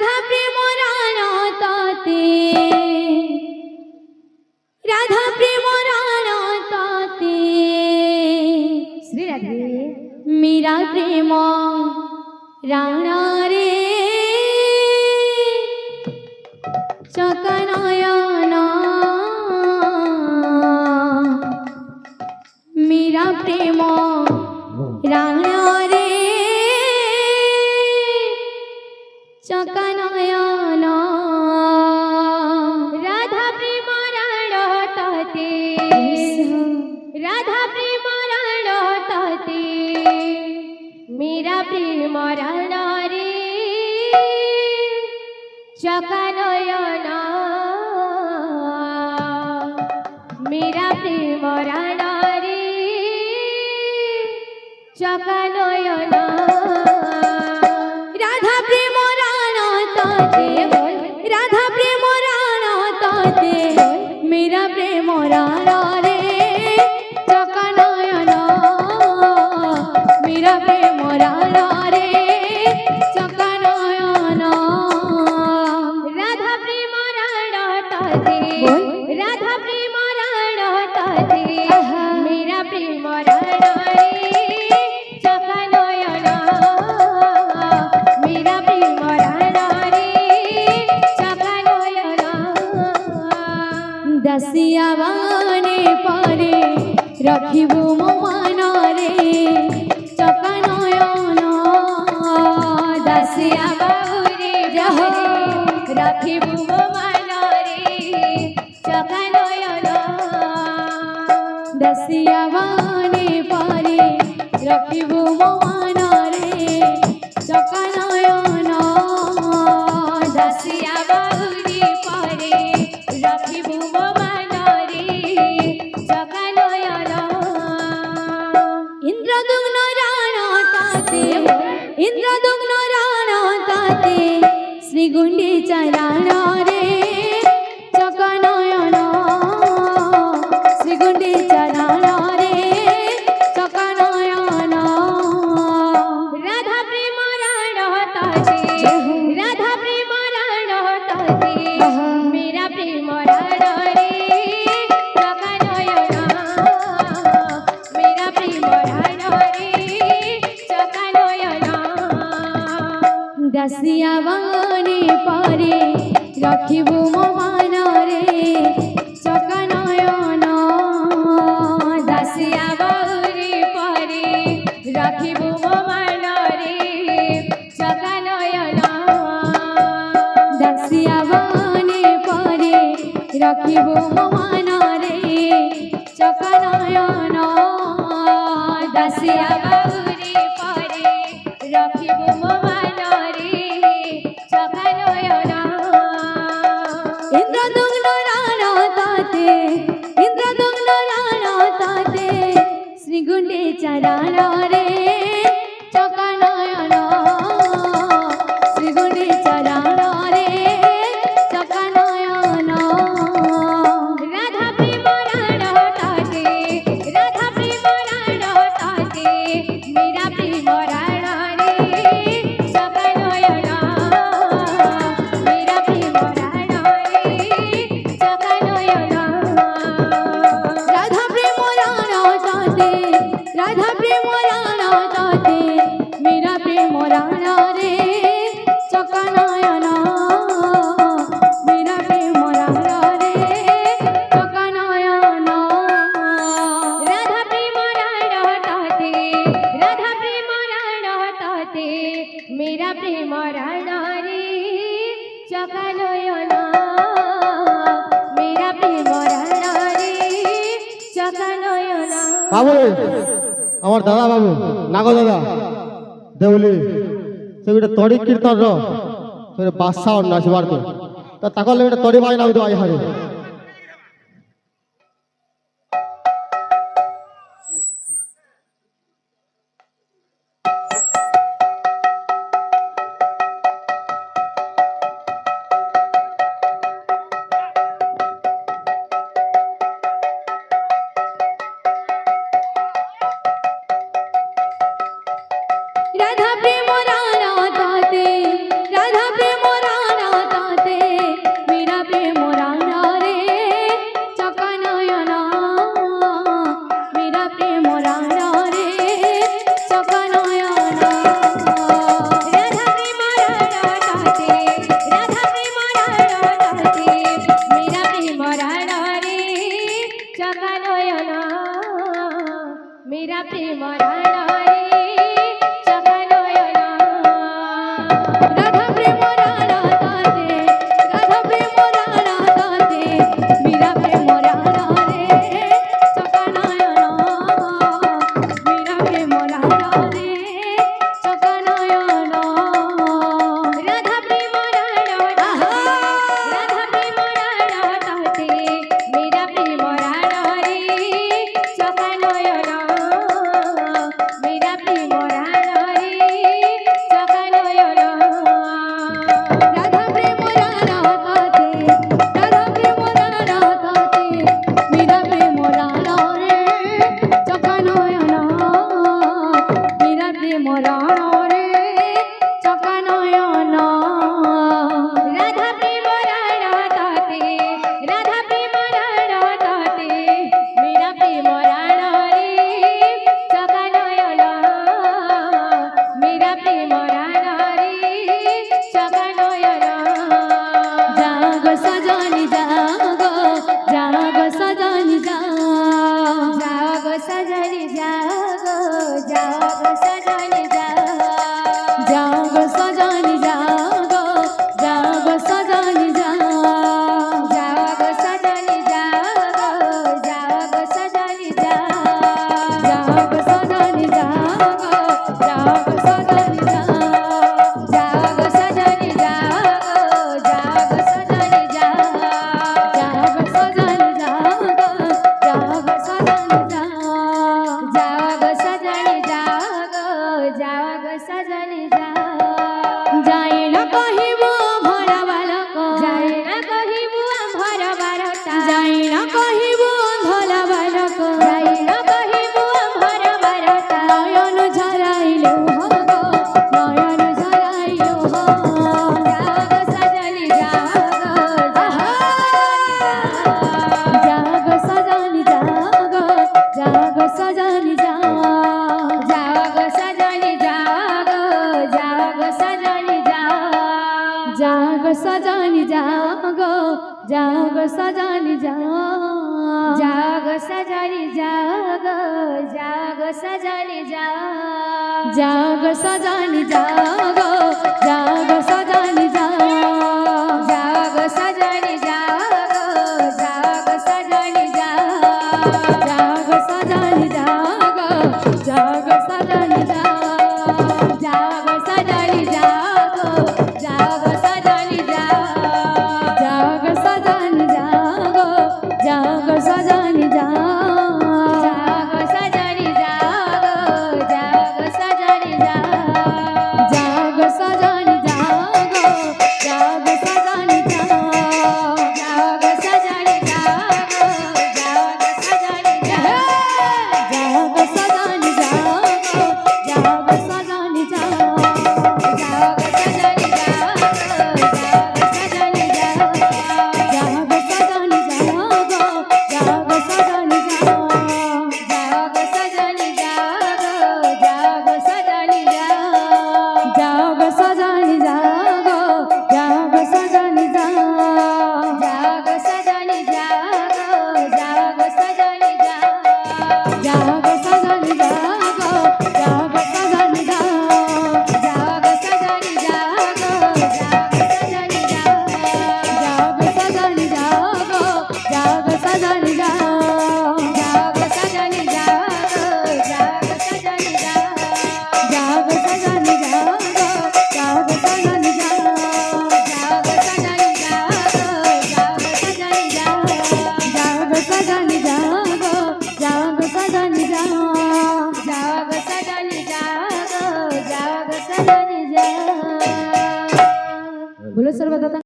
রাধা প্রেম রাণতাতে রাধা প্রেম রাণতাতে শ্রী রাধে মীরা প্রেম রাণা রে চকনয়না মীরা প্রেম রাণা রে চকনয়না রাধা প্রেম রাণতাতে রাধা প্রেম রাণতাতে মীরা প্রেম রাণা রে চকনয়না মীরা প্রেম রাণা রে চকনয়না রাধা প্রেম রাণতাতে রাধা প্রেম রাণতাতে মীরা প্রেম রাণা রে চকনয়না মীরা প্রেম রাণা রে চকনয়না রাধা প্রেম রাণতাতে রাধা প্রেম রাণতাতে মীরা প্রেম রাণা রে চকনয়না মীরা প্রেম রাণা রে চকনয়না দশিয়া বানে পারে রাখিবু মন রে চকনয়না দশিয়া বাউরে যাহ রাখিবু মন রে চকনয়না দশিয়া বানে পারে রাখিবু মন রে চকনয়না দশিয়া বাউরে পারে রাখিবু মন রে চকনয়না ইন্দ্রদুগ্ন রাণতাতে ইন্দ্রদুগ্ন রাণতাতে শ্রী গুণ্ডিচা রাণা রে চকনয়না শ্রী গুণ্ডিচা রাণা রে চকনয়না রাধা প্রেম রাণতাতে রাধা প্রেম রাণতাতে মীরা প্রেম রাণা রে চকনয়না মীরা প্রেম রাণা রে চকনয়না দশিয়া বানে পারে রাখিবু মন রে চকনয়না দশিয়া বাউরে পারে রাখিবু মন রে চকনয়না দশিয়া বানে পারে রাখিবু মন রে চকনয়না দশিয়া বাউরে পারে রাখিবু মন রে চকনয়না ইন্দ্রদুগ্ন রাণতাতে ইন্দ্রদুগ্ন রাণতাতে শ্রী গুণ্ডিচা রাণা রে চকনয়না শ্রী গুণ্ডিচা রাণা রে চকনয়না রাধা প্রেম রাণতাতে রাধা প্রেম রাণতাতে মীরা প্রেম রাণা রে চকনয়না মীরা প্রেম রাণা রে চকনয়না রাধা প্রেম রাণতাতে রাধা প্রেম রাণতাতে মীরা প্রেম রাণা রে চকনয়না মীরা প্রেম রাণা রে চকনয়না রাধা প্রেম রাণতাতে রাধা প্রেম রাণতাতে মীরা প্রেম রাণা রে চকনয়না মীরা প্রেম রাণা রে চকনয়না বাবু আমার দাদা বাবু নাগ দাদা দেউলি সে গোটে তড়ি কীর্তনর সে বাদশাহ নাচবার তো তাকর গোটে তড়ি বাজনা হইতো আই হারে রাধা প্রেম রাণতাতে রাধা প্রেম জাগ সজনী জাগ জাগ সজনী জাগ জাগ সজনী জাগ জাগ সজনী জাগ জাগ সজনী জাগ জাগ সজনী